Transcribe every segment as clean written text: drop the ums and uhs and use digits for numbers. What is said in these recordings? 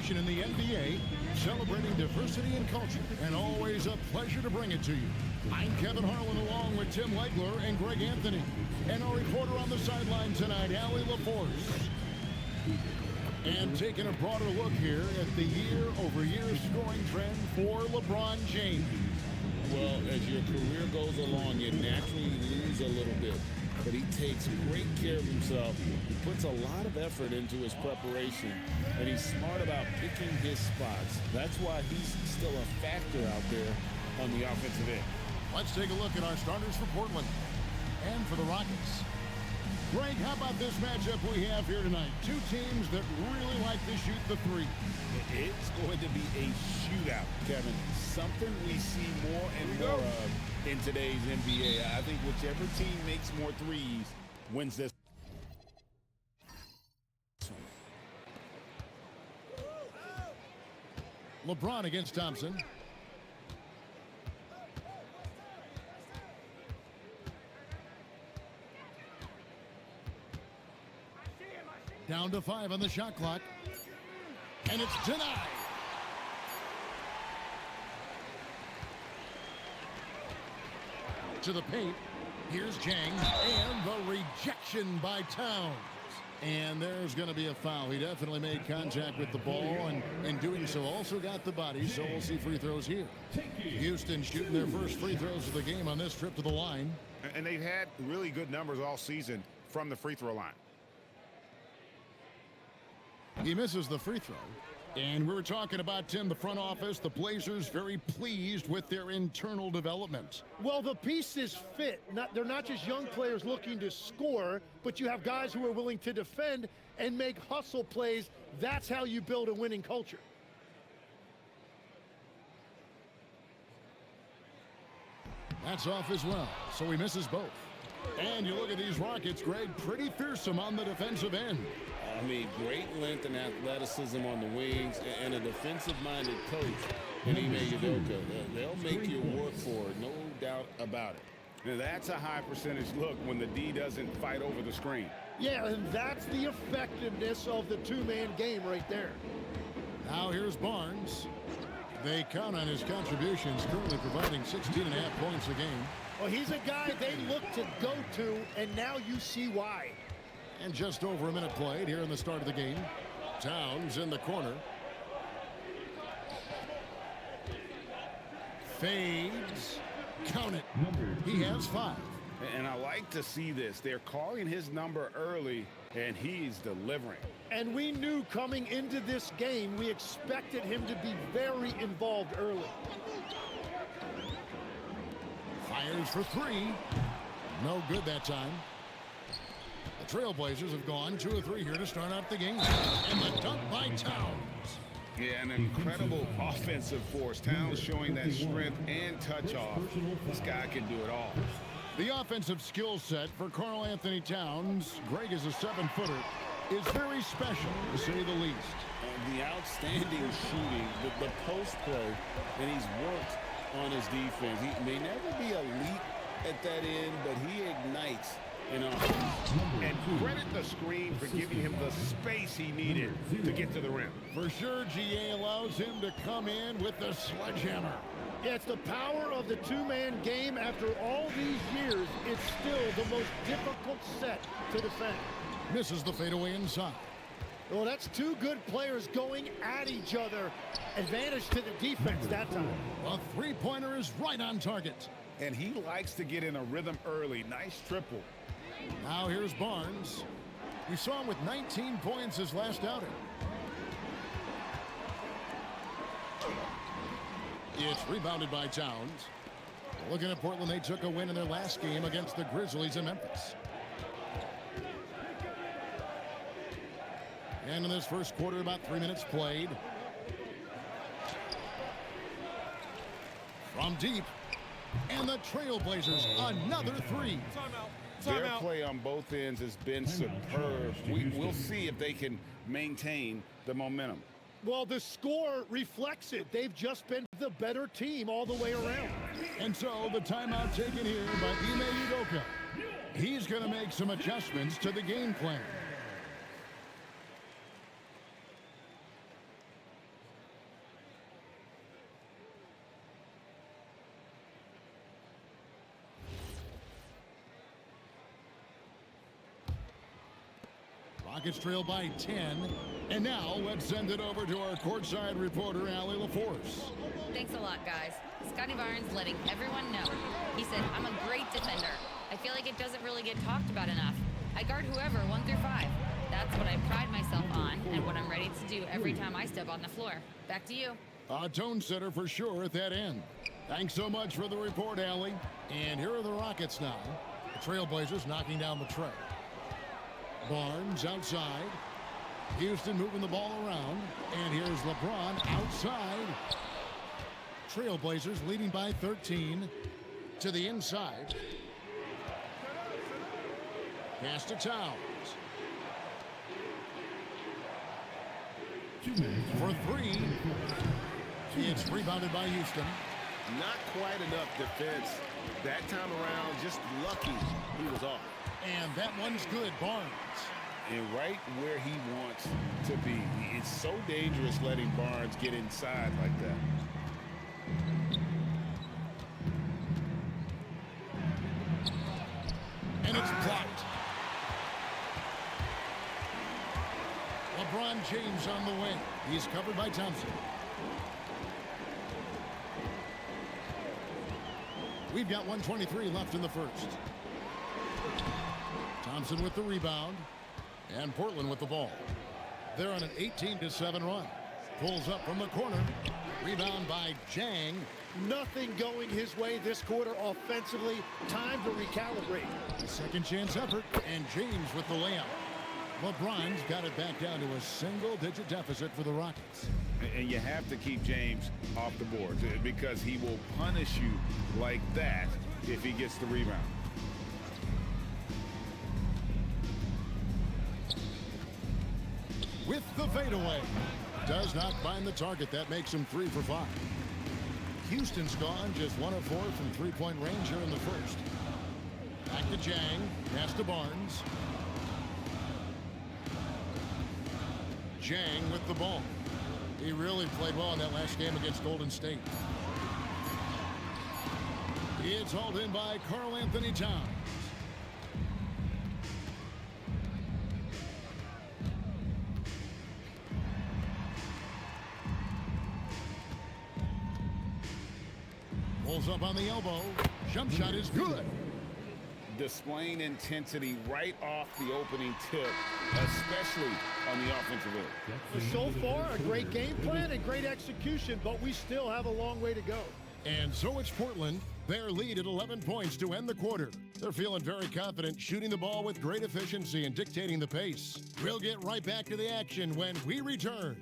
tradition in the NBA, celebrating diversity and culture, and always a pleasure to bring it to you. I'm Kevin Harlan along with Tim Legler and Greg Anthony. And our reporter on the sideline tonight, Allie LaForce. And taking a broader look here at the year-over-year scoring trend for LeBron James. Well, as your career goes along, you naturally lose a little bit. But he takes great care of himself. He puts a lot of effort into his preparation. And he's smart about picking his spots. That's why he's still a factor out there on the offensive end. Let's take a look at our starters for Portland. And for the Rockets. Greg, how about this matchup we have here tonight? Two teams that really like to shoot the three. It's going to be a shootout, Kevin. Something we see more and more of in today's NBA. I think whichever team makes more threes wins this. LeBron against Thompson. Down to 5 on the shot clock. And it's denied. To the paint. Here's Jang. And the rejection by Towns. And there's going to be a foul. He definitely made contact with the ball, and doing so also got the body, so we'll see free throws here. Houston shooting their first free throws of the game on this trip to the line. And they've had really good numbers all season from the free throw line. He misses the free throw. And we were talking about, Tim, the front office, the Blazers very pleased with their internal development. Well, the pieces fit. They're not just young players looking to score, but you have guys who are willing to defend and make hustle plays. That's how you build a winning culture. That's off as well, so he misses both. And you look at these Rockets, Greg, pretty fearsome on the defensive end. I mean, great length and athleticism on the wings, and a defensive-minded coach in Ime Udoka. They'll make you work for it, no doubt about it. Now, that's a high percentage look when the D doesn't fight over the screen. Yeah, and that's the effectiveness of the two-man game right there. Now here's Barnes. They count on his contributions, currently providing 16.5 points a game. Well, he's a guy they look to go to, and now you see why. And just over a minute played here in the start of the game. Towns in the corner. Fades. Count it. He has 5. And I like to see this. They're calling his number early, and he's delivering. And we knew coming into this game, we expected him to be very involved early. Fires for 3. No good that time. The Trailblazers have gone 2 of 3 here to start out the game. And the dunk by Towns. Yeah, an incredible offensive force. Towns showing that strength and touch off. This guy can do it all. The offensive skill set for Karl Anthony Towns, Greg is a 7-footer, is very special, to say the least. The outstanding shooting, the post play, and he's worked on his defense. He may never be elite at that end, but he ignites in offense. And credit the screen for giving him the space he needed to get to the rim. For sure, GA allows him to come in with the sledgehammer. Yeah, it's the power of the two-man game. After all these years, it's still the most difficult set to defend. Misses the fadeaway inside. Well, that's two good players going at each other. Advantage to the defense that time. A three-pointer is right on target. And he likes to get in a rhythm early. Nice triple. Now here's Barnes. We saw him with 19 points his last outing. It's rebounded by Towns. Looking at Portland, they took a win in their last game against the Grizzlies in Memphis. And in this first quarter, about 3 minutes played. From deep. And the Trailblazers, another 3. Their play on both ends has been superb. We'll see if they can maintain the momentum. Well, the score reflects it. They've just been the better team all the way around. And so the timeout taken here by Ime Udoka. He's going to make some adjustments to the game plan. Rockets trail by 10. And now let's send it over to our courtside reporter, Allie LaForce. Thanks a lot, guys. Scotty Barnes letting everyone know. He said, I'm a great defender. I feel like it doesn't really get talked about enough. I guard whoever, 1 through 5. That's what I pride myself on and what I'm ready to do every time I step on the floor. Back to you. A tone setter for sure at that end. Thanks so much for the report, Allie. And here are the Rockets now. The Trailblazers knocking down the tray. Barnes outside. Houston moving the ball around. And here's LeBron outside. Trailblazers leading by 13 to the inside. Pass to Towns. For 3. It's rebounded by Houston. Not quite enough defense that time around. Just lucky he was off. And that one's good, Barnes. And right where he wants to be. It's so dangerous letting Barnes get inside like that. And it's blocked. LeBron James on the way. He's covered by Thompson. We've got 1:23 left in the first. Thompson with the rebound. And Portland with the ball. They're on an 18-7 run. Pulls up from the corner. Rebound by Jang. Nothing going his way this quarter offensively. Time to recalibrate. A second chance effort. And James with the layup. LeBron's got it back down to a single-digit deficit for the Rockets. And you have to keep James off the board because he will punish you like that if he gets the rebound. With the fadeaway. Does not find the target. That makes him 3 for 5. Houston's gone just 1 of 4 from three-point range here in the first. Back to Jang. Pass to Barnes. Jang with the ball. He really played well in that last game against Golden State. It's hauled in by Karl Anthony Towns. Pulls up on the elbow. Jump shot is good. Displaying intensity right off the opening tip, especially on the offensive end. So far, a great game plan and great execution, but we still have a long way to go. And so it's Portland. Their lead at 11 points to end the quarter. They're feeling very confident, shooting the ball with great efficiency and dictating the pace. We'll get right back to the action when we return.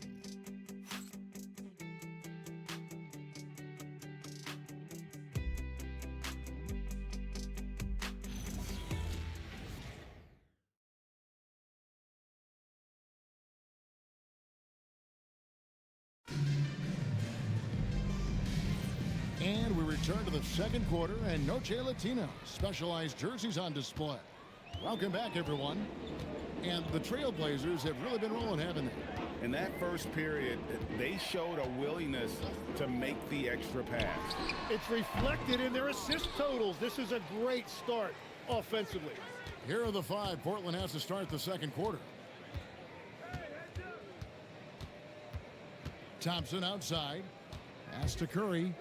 And we return to the second quarter, and Noche Latino specialized jerseys on display. Welcome back, everyone. And the Trailblazers have really been rolling, haven't they? In that first period, they showed a willingness to make the extra pass. It's reflected in their assist totals. This is a great start offensively. Here are the 5 Portland has to start the second quarter. Thompson outside. Pass to Curry.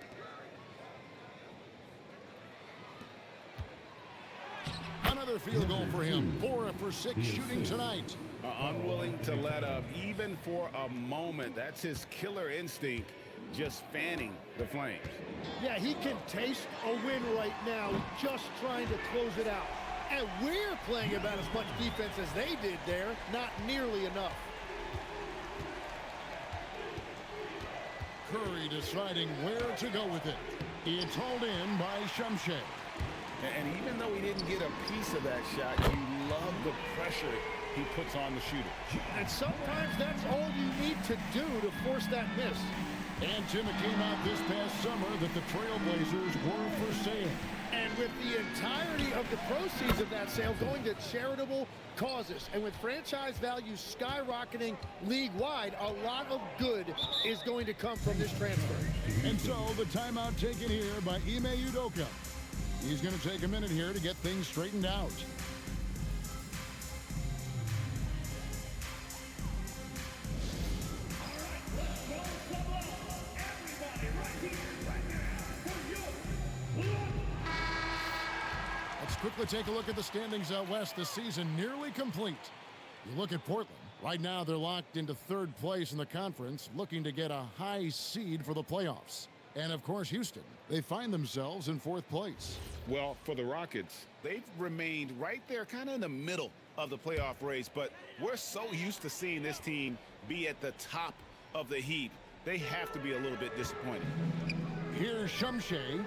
Another field goal for him. 4 for 6 shooting tonight. Unwilling to let up even for a moment. That's his killer instinct, just fanning the flames. Yeah, he can taste a win right now, just trying to close it out. And we're playing about as much defense as they did there, not nearly enough. Curry deciding where to go with it. It's hauled in by Shumshay. And even though he didn't get a piece of that shot, you love the pressure he puts on the shooter. And sometimes that's all you need to do to force that miss. And Tim, it came out this past summer that the Trailblazers were for sale. And with the entirety of the proceeds of that sale going to charitable causes, and with franchise values skyrocketing league-wide, a lot of good is going to come from this transfer. And so the timeout taken here by Ime Udoka. He's going to take a minute here to get things straightened out. quickly take a look at the standings out west. The season nearly complete. You look at Portland. Right now, they're locked into third place in the conference, looking to get a high seed for the playoffs. And, of course, Houston. They find themselves in fourth place. Well, for the Rockets, they've remained right there kind of in the middle of the playoff race, but we're so used to seeing this team be at the top of the heap. They have to be a little bit disappointed. Here's Shumshay,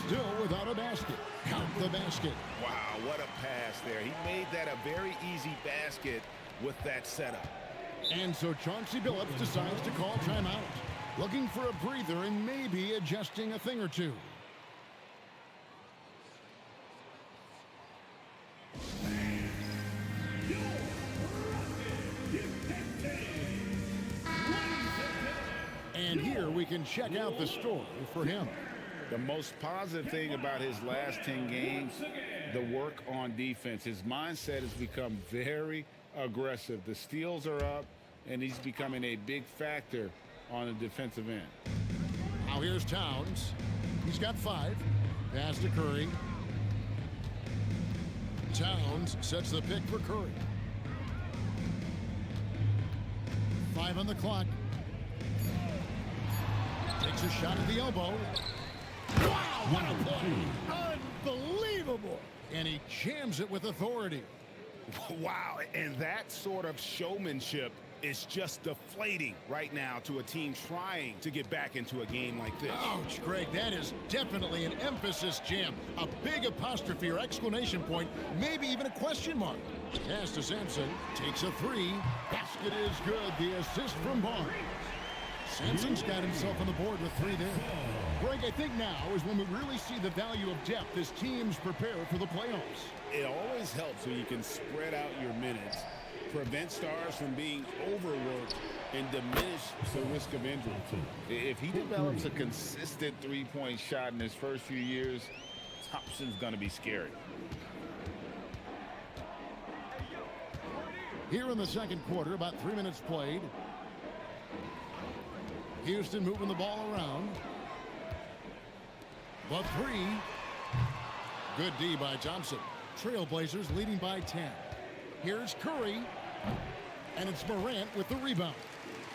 still without a basket. Count the basket. Wow, what a pass there. He made that a very easy basket with that setup. And so Chauncey Billups decides to call timeout, looking for a breather and maybe adjusting a thing or two. And here we can check out the story for him. The most positive thing about his last 10 games, the work on defense. His mindset has become very aggressive. The steals are up, and he's becoming a big factor on the defensive end. Now here's Towns. He's got 5. Pass to Curry. Towns sets the pick for Curry. 5 on the clock. Takes a shot at the elbow. Wow, what a play! Unbelievable! And he jams it with authority. Wow, and that sort of showmanship is just deflating right now to a team trying to get back into a game like this. Ouch, Greg, that is definitely an emphasis jam. A big apostrophe or exclamation point, maybe even a question mark. Pass to Sampson, takes a 3. Basket is good, the assist from Barnes. Sampson's got himself on the board with 3 there. Greg, I think now is when we really see the value of depth as teams prepare for the playoffs. It always helps when you can spread out your minutes, prevent stars from being overworked, and diminish the risk of injury. If he develops a consistent three-point shot in his first few years, Thompson's going to be scary. Here in the second quarter, about 3 minutes played. Houston moving the ball around. The 3. Good D by Thompson. Trailblazers leading by 10. Here's Curry. And it's Morant with the rebound.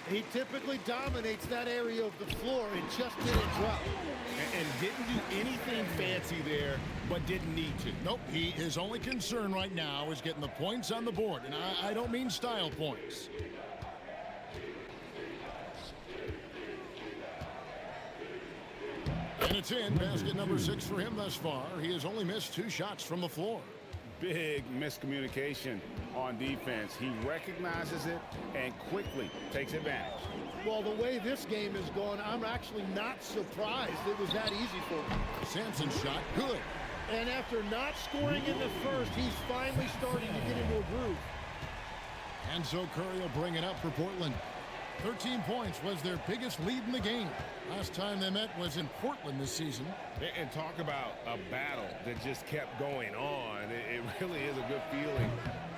He typically dominates that area of the floor and just didn't drop. And didn't do anything fancy there, but didn't need to. Nope, his only concern right now is getting the points on the board. And I don't mean style points. And it's in. Basket number 6 for him thus far. He has only missed 2 shots from the floor. Big miscommunication on defense. He recognizes it and quickly takes advantage. Well, the way this game is going, I'm actually not surprised it was that easy for him. Sampson's shot, good. And after not scoring in the first, he's finally starting to get into a groove. And so Curry will bring it up for Portland. 13 points was their biggest lead in the game. Last time they met was in Portland this season. And talk about a battle that just kept going on. It really is a good feeling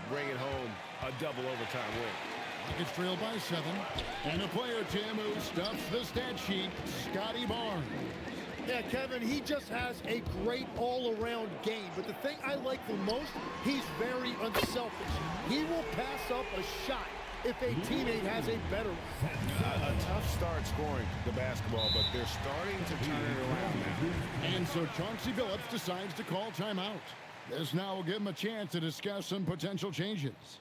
bringing home a double overtime win. Rockets trail by 7. And a player, Tim, who stuffs the stat sheet, Scotty Barnes. Yeah, Kevin, he just has a great all-around game. But the thing I like the most, he's very unselfish. He will pass up a shot if a teammate has a better one. A tough start scoring the basketball, but they're starting to turn it around now. And so Chauncey Billups decides to call timeout. This now will give him a chance to discuss some potential changes.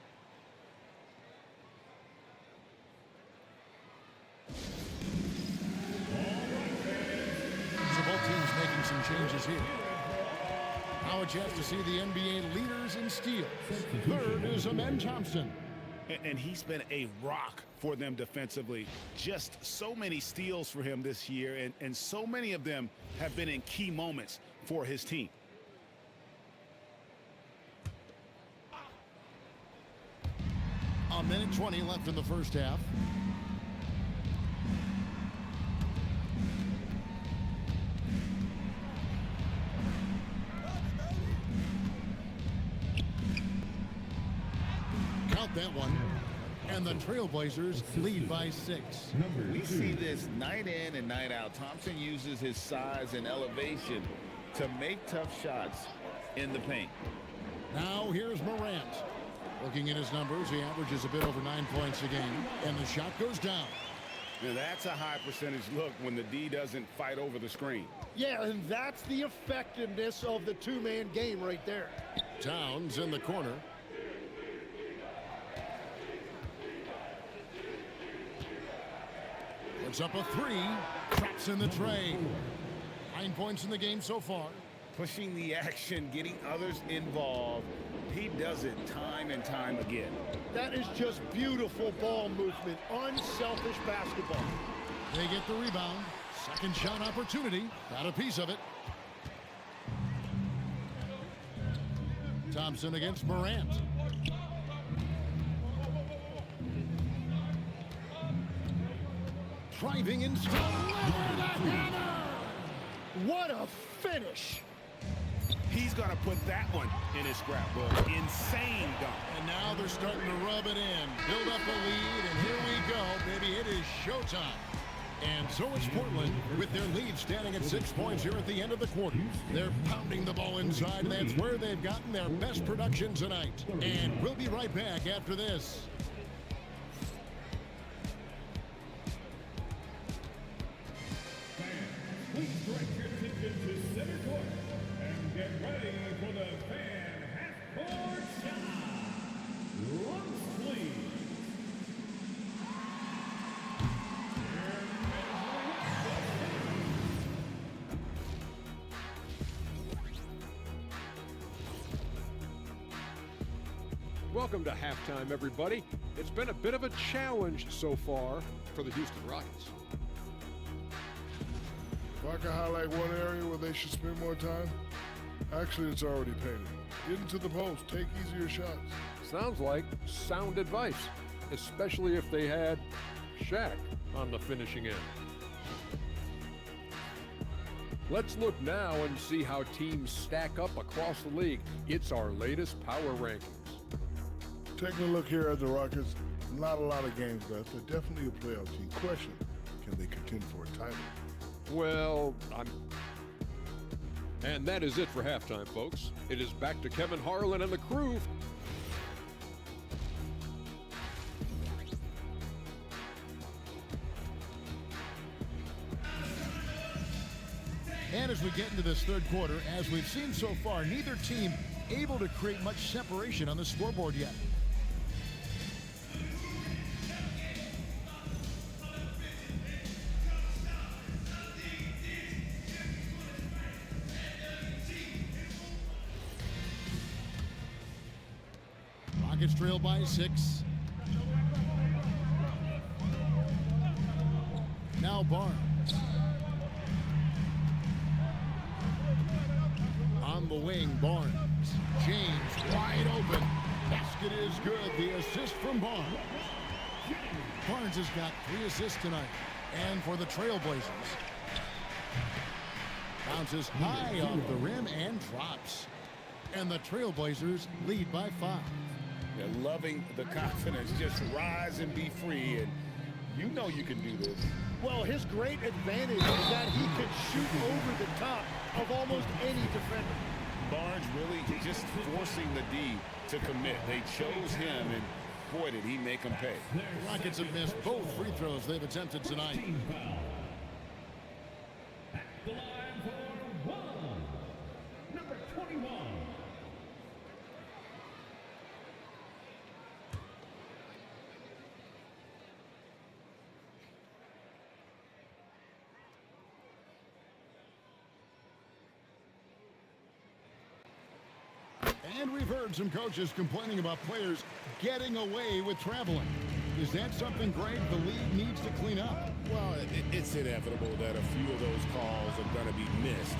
So both teams making some changes here. Now a chance to see the NBA leaders in steals. Third is Amen Thompson. And he's been a rock for them defensively. Just so many steals for him this year, and so many of them have been in key moments for his team. A minute 20 left in the first half. Count that one. And the Trailblazers lead by 6. We see this night in and night out. Thompson uses his size and elevation to make tough shots in the paint. Now here's Morant. Looking at his numbers, he averages a bit over 9 points a game, and the shot goes down. Now that's a high percentage look when the D doesn't fight over the screen. Yeah, and that's the effectiveness of the two-man game right there. Towns in the corner. Puts up a three. Traps in the tray. 9 points in the game so far. Pushing the action, getting others involved. He does it time and time again. That is just beautiful ball movement, unselfish basketball. They get the rebound. Second shot opportunity. Got a piece of it. Thompson against Morant. Driving in style. What a finish! He's going to put that one in his scrapbook. Insane dunk. And now they're starting to rub it in. Build up a lead, and here we go, baby. It is showtime. And so is Portland with their lead standing at 6 points here at the end of the quarter. They're pounding the ball inside, and that's where they've gotten their best production tonight. And we'll be right back after this. Please direct your attention to center court and get ready for the fan half-court shot. Lunch, please. Welcome to halftime, everybody. It's been a bit of a challenge so far for the Houston Rockets. If I can highlight one area where they should spend more time, actually it's already painted. Get into the post, take easier shots. Sounds like sound advice, especially if they had Shaq on the finishing end. Let's look now and see how teams stack up across the league. It's our latest power rankings. Taking a look here at the Rockets, not a lot of games left. They're definitely a playoff team. Question, can they contend for a title? Well, And that is it for halftime, folks. It is back to Kevin Harlan and the crew. And as we get into this third quarter, as we've seen so far, neither team able to create much separation on the scoreboard yet. Rockets trail by 6. Now Barnes. On the wing, Barnes. James wide open. Basket is good. The assist from Barnes. Barnes has got 3 assists tonight. And for the Trailblazers. Bounces high off the rim and drops. And the Trailblazers lead by 5. They're loving the confidence. Just rise and be free. And you know you can do this. Well, his great advantage is that he can shoot over the top of almost any defender. Barnes really just forcing the D to commit. They chose him, and boy, did he make them pay. The Rockets have missed both free throws they've attempted tonight. At the line for one, number 21. And we've heard some coaches complaining about players getting away with traveling. Is that something, Greg, the league needs to clean up? Well, it's inevitable that a few of those calls are going to be missed.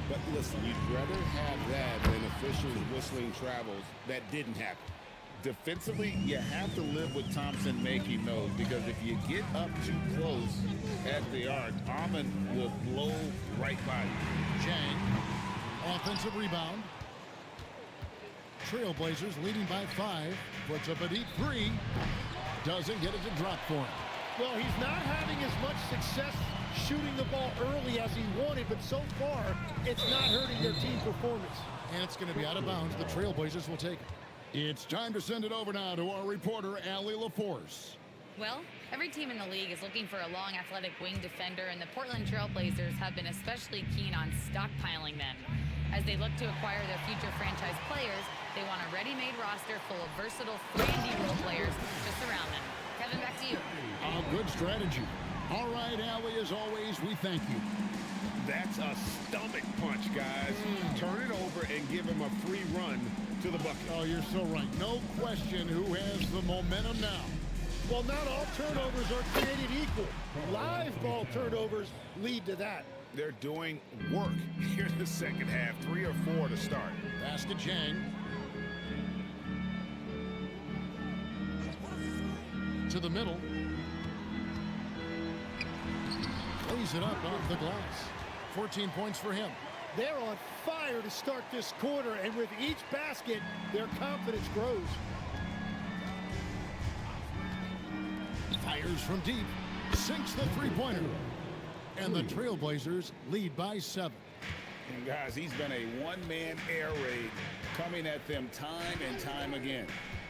But listen, you'd rather have that than officials whistling travels that didn't happen. Defensively, you have to live with Thompson making those, because if you get up too close at the arc, Almond will blow right by you. Chang, offensive rebound. Trailblazers leading by 5. Puts up a deep 3. Doesn't get it to drop for him. Well, he's not having as much success shooting the ball early as he wanted, but so far, it's not hurting their team performance. And it's going to be out of bounds. The Trailblazers will take it. It's time to send it over now to our reporter, Allie LaForce. Well, every team in the league is looking for a long, athletic wing defender, and the Portland Trailblazers have been especially keen on stockpiling them. As they look to acquire their future franchise players, they want a ready-made roster full of versatile 3-and-D role players to surround them. Kevin, back to you. A good strategy. All right, Allie, as always, we thank you. That's a stomach punch, guys. Turn it over and give him a free run to the bucket. Oh, you're so right. No question who has the momentum now. Well, not all turnovers are created equal. Live ball turnovers lead to that. They're doing work here in the second half. 3 or 4 to start. Basket Jang. To the middle. Lays it up off the glass. 14 points for him. They're on fire to start this quarter, and with each basket, their confidence grows. Fires from deep. Sinks the three-pointer. And the Trailblazers lead by 7. And guys, he's been a one-man air raid coming at them time and time again.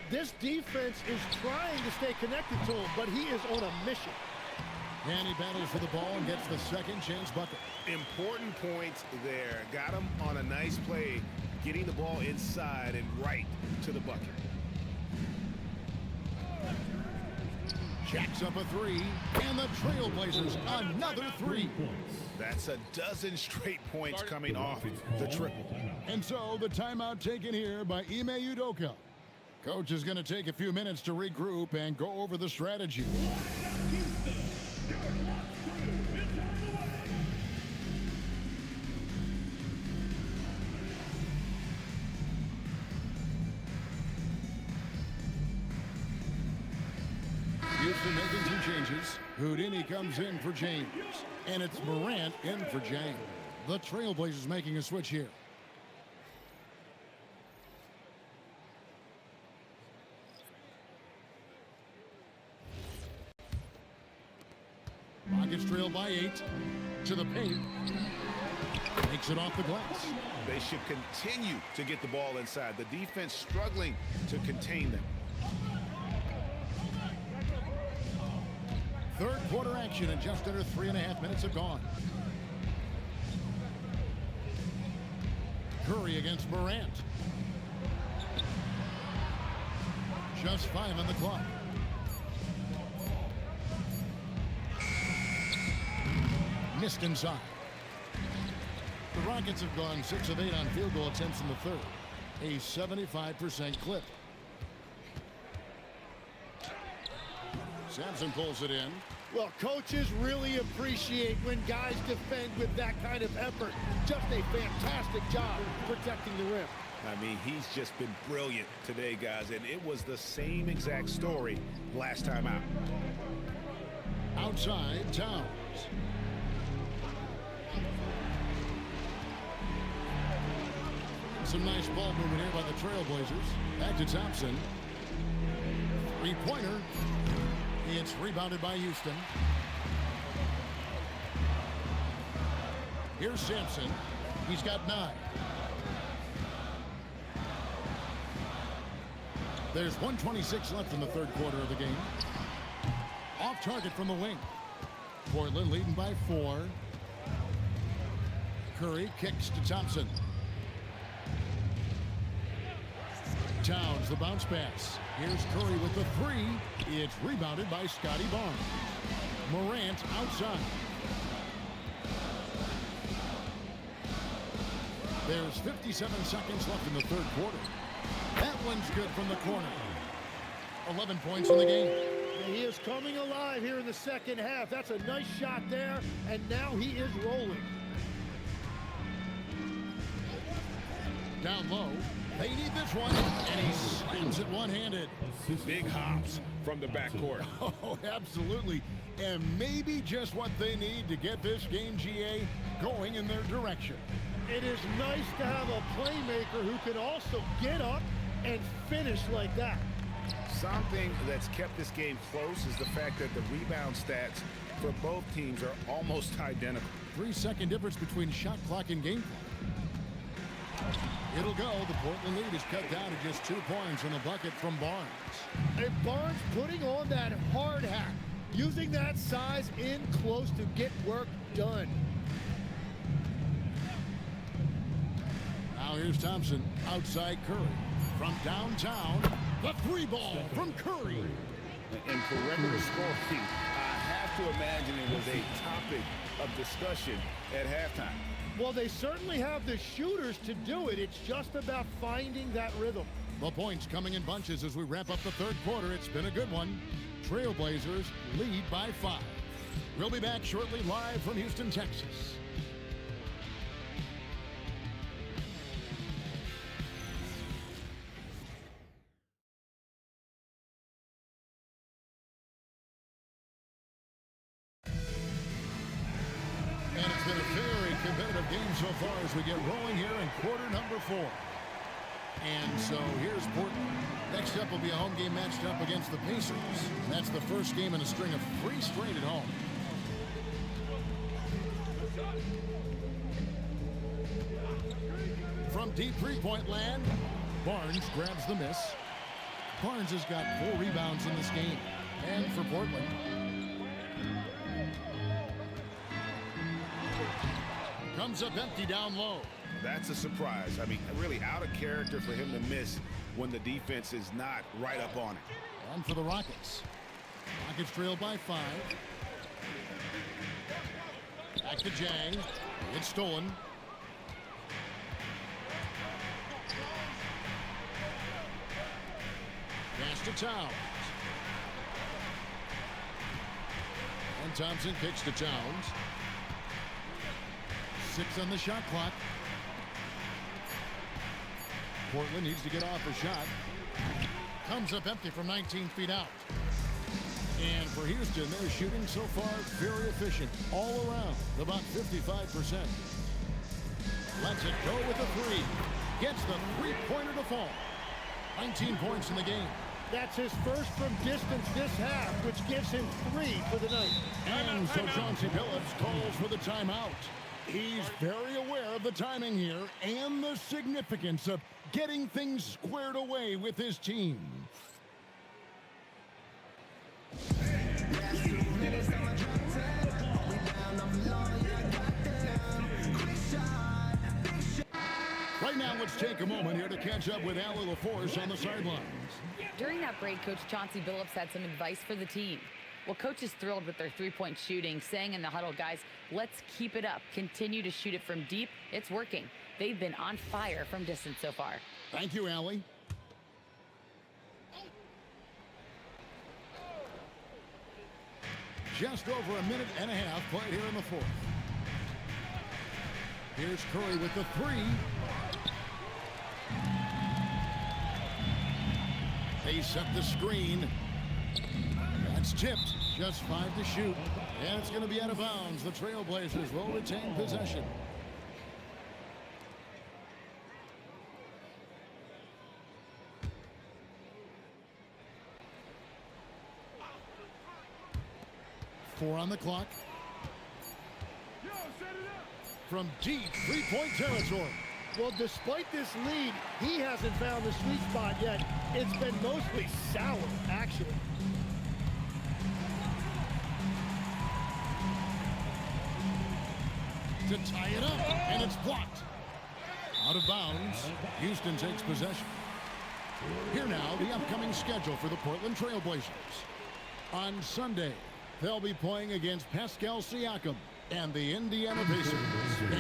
This defense is trying to stay connected to him, but he is on a mission. And he battles for the ball and gets the second chance bucket. Important points there. Got him on a nice play, getting the ball inside and right to the bucket. Jacks up a 3, and the Trailblazers another 3. That's a dozen straight points coming off the triple. And so the timeout taken here by Ime Udoka. Coach is going to take a few minutes to regroup and go over the strategy. Houston making 2 changes. Houdini comes in for James. And it's Morant in for Jang. The Trailblazers making a switch here. Rockets trail by 8. To the paint. Makes it off the glass. They should continue to get the ball inside. The defense struggling to contain them. Third quarter action, and just under 3.5 minutes have gone. Curry against Morant. Just 5 on the clock. Missed inside. The Rockets have gone 6 of 8 on field goal attempts in the third. A 75% clip. Sampson pulls it in. Well, coaches really appreciate when guys defend with that kind of effort. Just a fantastic job protecting the rim. I mean, he's just been brilliant today, guys, and it was the same exact story last time out. Outside, Towns. Some nice ball movement here by the Trailblazers. Back to Thompson. Three-pointer. It's rebounded by Houston. Here's Sampson. He's got 9. There's 1:26 left in the third quarter of the game. Off target from the wing. Portland leading by 4. Curry kicks to Thompson. Towns, the bounce pass. Here's Curry with the 3. It's rebounded by Scotty Barnes. Morant outside. There's 57 seconds left in the third quarter. That one's good from the corner. 11 points in the game. And he is coming alive here in the second half. That's a nice shot there, and now he is rolling. Down low. They need this one, and he slams it one-handed. Big hops from the backcourt. Oh, absolutely. And maybe just what they need to get this game, GA, going in their direction. It is nice to have a playmaker who can also get up and finish like that. Something that's kept this game close is the fact that the rebound stats for both teams are almost identical. 3-second difference between shot clock and game clock. It'll go. The Portland lead is cut down to just 2 points in the bucket from Barnes. And Barnes putting on that hard hat, using that size in close to get work done. Now here's Thompson outside Curry. From downtown, the 3 ball from Curry. And perimeter scoring, I have to imagine it was a topic of discussion at halftime. Well, they certainly have the shooters to do it. It's just about finding that rhythm. The points coming in bunches as we wrap up the third quarter. It's been a good one. Trailblazers lead by 5. We'll be back shortly live from Houston, Texas. And it's been a very competitive game so far as we get rolling here in quarter number 4. And so here's Portland. Next up will be a home game matched up against the Pacers. And that's the first game in a string of 3 straight at home. From deep three-point land, Barnes grabs the miss. Barnes has got 4 rebounds in this game. And for Portland, comes up empty down low. That's a surprise. I mean, really out of character for him to miss when the defense is not right up on it. And for the Rockets. Rockets trail by 5. Back to Jang. It's stolen. Pass to Towns. And Thompson kicks to Towns. 6 on the shot clock. Portland needs to get off a shot. Comes up empty from 19 feet out. And for Houston, they're shooting so far very efficient all around, about 55%. Lets it go with a 3. Gets the 3-pointer to fall. 19 points in the game. That's his first from distance this half, which gives him 3 for the night. And so Chauncey Billups calls for the timeout. He's very aware of the timing here and the significance of getting things squared away with his team. Right now, let's take a moment here to catch up with Allie LaForce on the sidelines. During that break, Coach Chauncey Billups had some advice for the team. Well, Coach is thrilled with their 3-point shooting, saying in the huddle, guys, let's keep it up. Continue to shoot it from deep. It's working. They've been on fire from distance so far. Thank you, Allie. Just over a minute and a half played here in the 4th. Here's Curry with the 3. They set the screen. That's tipped. Just 5 to shoot. And it's going to be out of bounds. The Trailblazers will retain possession. Four on the clock. From deep 3-point territory. Well, despite this lead, he hasn't found the sweet spot yet. It's been mostly sour, actually. To tie it up, and it's blocked. Out of bounds, Houston takes possession. Here now, the upcoming schedule for the Portland Trailblazers. On Sunday, they'll be playing against Pascal Siakam and the Indiana Pacers.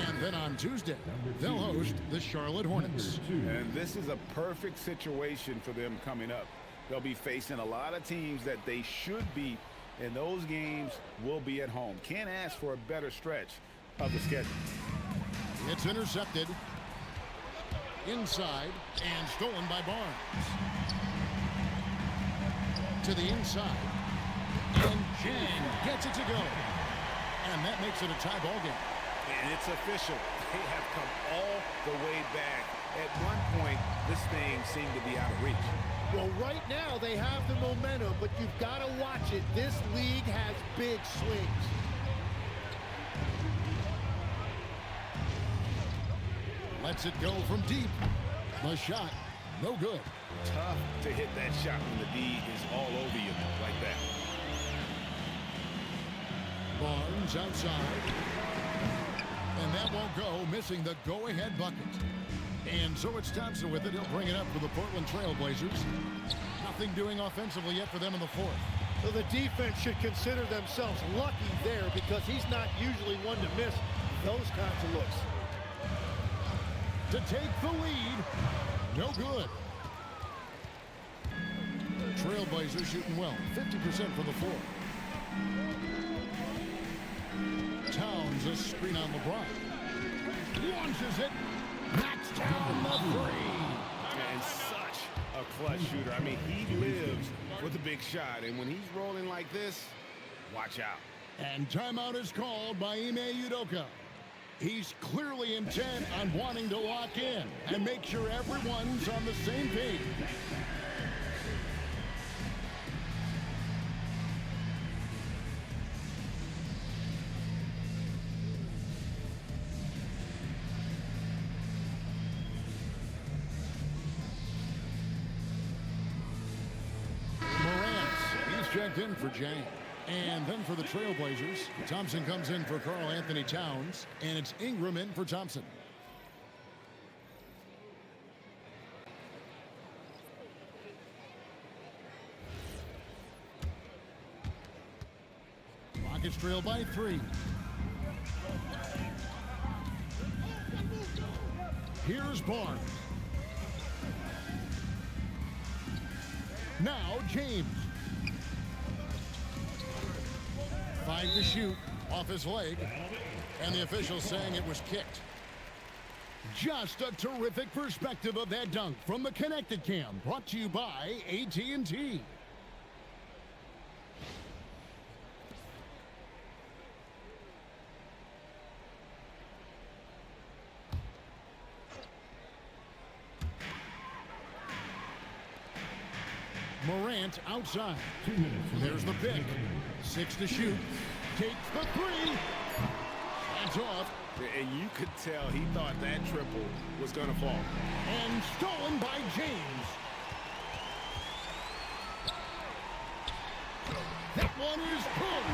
And then on Tuesday, they'll host the Charlotte Hornets. And this is a perfect situation for them coming up. They'll be facing a lot of teams that they should beat, and those games will be at home. Can't ask for a better stretch of the schedule. It's intercepted. Inside and stolen by Barnes. To the inside. And Jang gets it to go. And that makes it a tie ball game. And it's official. They have come all the way back. At one point, this thing seemed to be out of reach. Well, right now they have the momentum, but you've got to watch it. This league has big swings. Lets it go from deep. The shot, no good. Tough to hit that shot when the D is all over you like that. Barnes outside. And that won't go, missing the go-ahead bucket. And so it's Thompson with it. He'll bring it up for the Portland Trail Blazers. Nothing doing offensively yet for them in the fourth. So the defense should consider themselves lucky there because he's not usually one to miss those kinds of looks. To take the lead, no good. Trailblazers shooting well, 50% for the four. Towns a screen on LeBron. Launches it, knocks down the three. And such a clutch shooter. I mean, he lives with a big shot, and when he's rolling like this, watch out. And timeout is called by Ime Udoka. He's clearly intent on wanting to lock in and make sure everyone's on the same page. Morant, he's checked in for Jang. And then for the Trailblazers, Thompson comes in for Karl Anthony Towns, and it's Ingram in for Thompson. Rockets trail by 3. Here's Barnes. Now James. 5 to shoot off his leg, and the official saying it was kicked. Just a terrific perspective of that dunk from the Connected Cam, brought to you by AT&T. Morant outside. There's the pick. 6 to shoot. Takes the 3. Hands off. And you could tell he thought that triple was going to fall. And stolen by James. That one is good.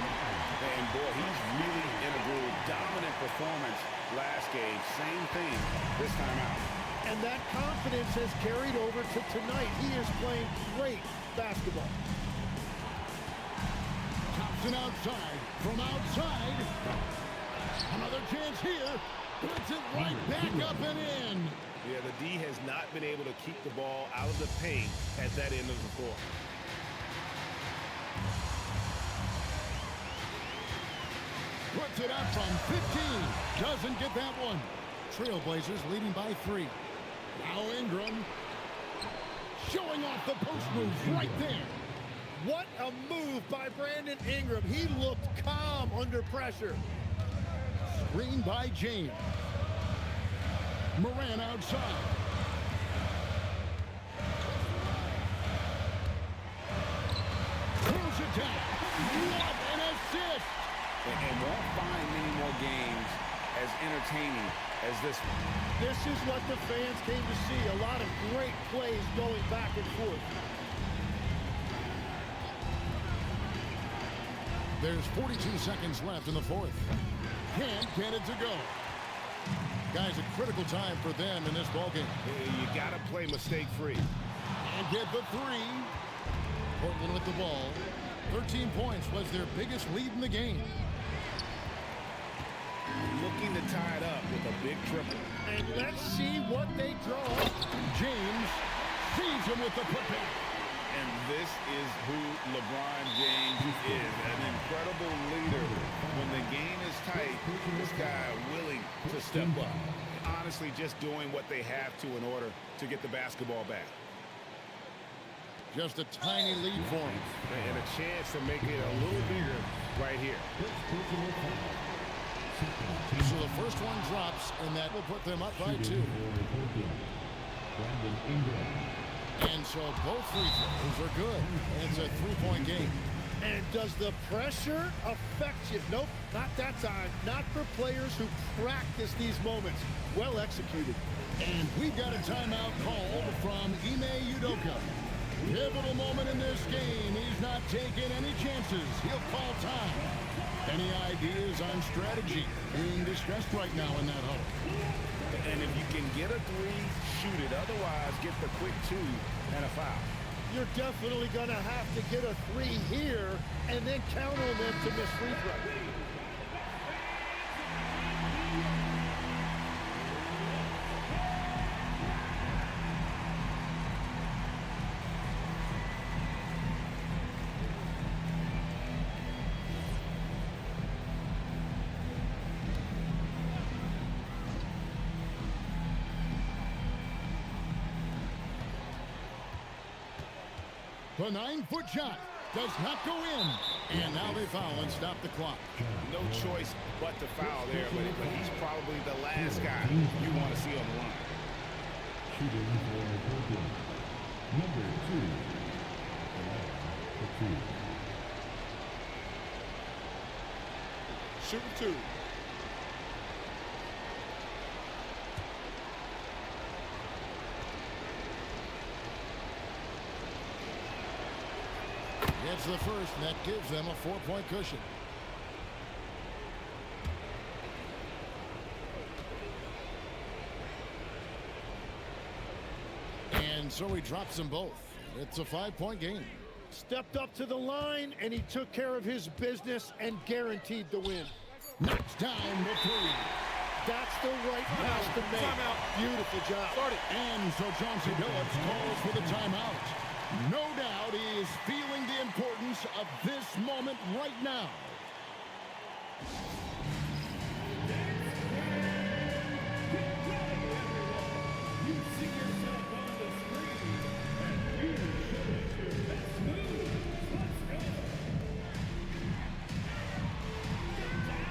And boy, he's really integral. Dominant performance last game. Same thing this time out. And that confidence has carried over to tonight. He is playing great basketball. Thompson outside. From outside. Another chance here. Puts it right back up and in. Yeah, the D has not been able to keep the ball out of the paint at that end of the floor. Puts it up from 15. Doesn't get that one. Trailblazers leading by 3. Now Ingram. Showing off the post moves right there. What a move by Brandon Ingram. He looked calm under pressure. Screen by James. Morant outside. Throws it down. What an assist. And won't find many more games as entertaining as this one. This is what the fans came to see. A lot of great plays going back and forth. There's 42 seconds left in the fourth. Can't get it to go. Guys, a critical time for them in this ballgame. You got to play mistake-free. And get the 3. Portland with the ball. 13 points was their biggest lead in the game. Looking to tie it up with a big triple. And let's see what they draw. James sees him with the putback. And this is who LeBron James is, an incredible leader. When the game is tight, this guy willing to step up. Honestly, just doing what they have to in order to get the basketball back. Just a tiny lead for him. And a chance to make it a little bigger right here. So the first one drops, and that will put them up by 2. And so both free throws are good. And it's a 3-point game. And does the pressure affect you? Nope, not that time. Not for players who practice these moments. Well executed. And we've got a timeout called from Ime Udoka. Pivotal moment in this game. He's not taking any chances. He'll call time. Any ideas on strategy? Being distressed right now in that huddle. And if you can get a three, shoot it. Otherwise, get the quick two and a foul. You're definitely going to have to get a three here and then count on them to miss free throw. The 9-foot shot does not go in. And now they foul and stop the clock. No choice but to foul there, but he's probably the last guy you want to see on the line. Shooting for Brooklyn, number 2. Shooting two. It's the first, and that gives them a 4-point cushion. And so he drops them both. It's a 5-point game. Stepped up to the line, and he took care of his business and guaranteed the win. Next time the three. That's the right pass to make. Timeout. Beautiful job. Start it. And so Chauncey Billups calls for the timeout. No doubt he is feeling the importance of this moment right now. You see yourself on the screen, and you show us your best moves. Let's go. Get down.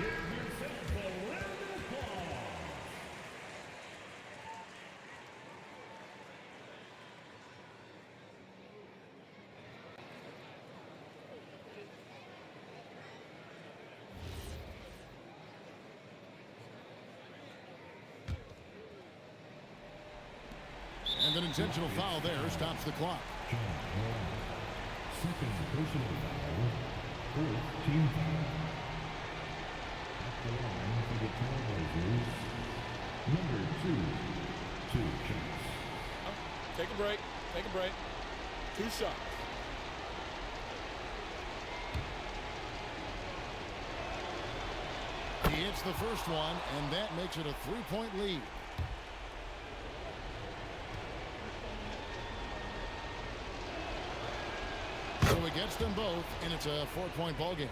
Give yourself a round of applause. And an intentional foul there stops the clock. Second personal foul. Fourth team foul. At the line for the Trailblazers, number 2 shots. Take a break. Take a break. 2 shots. He hits the first one, and that makes it a 3-point lead. So he gets them both, and it's a 4-point ball game.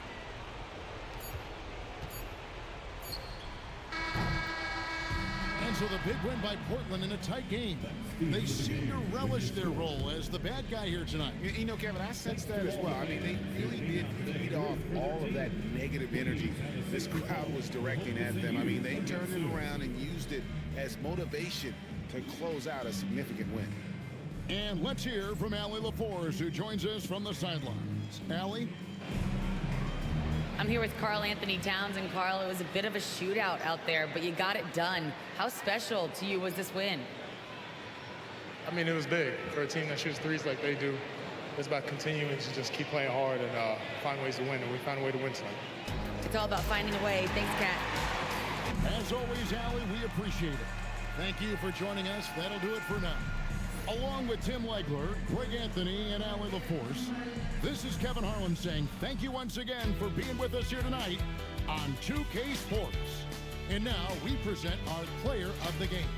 And so the big win by Portland in a tight game. They seem to relish their role as the bad guy here tonight. You know, Kevin, I sense that as well. I mean, they really did feed off all of that negative energy this crowd was directing at them. I mean, they turned it around and used it as motivation to close out a significant win. And let's hear from Allie LaForce, who joins us from the sidelines. Allie? I'm here with Karl Anthony Towns, and Karl, it was a bit of a shootout out there, but you got it done. How special to you was this win? I mean, it was big for a team that shoots threes like they do. It's about continuing to just keep playing hard and find ways to win, and we found a way to win tonight. It's all about finding a way. Thanks, Kat. As always, Allie, we appreciate it. Thank you for joining us. That'll do it for now. Along with Tim Legler, Greg Anthony, and Allie LaForce, this is Kevin Harlan saying thank you once again for being with us here tonight on 2K Sports. And now we present our player of the game.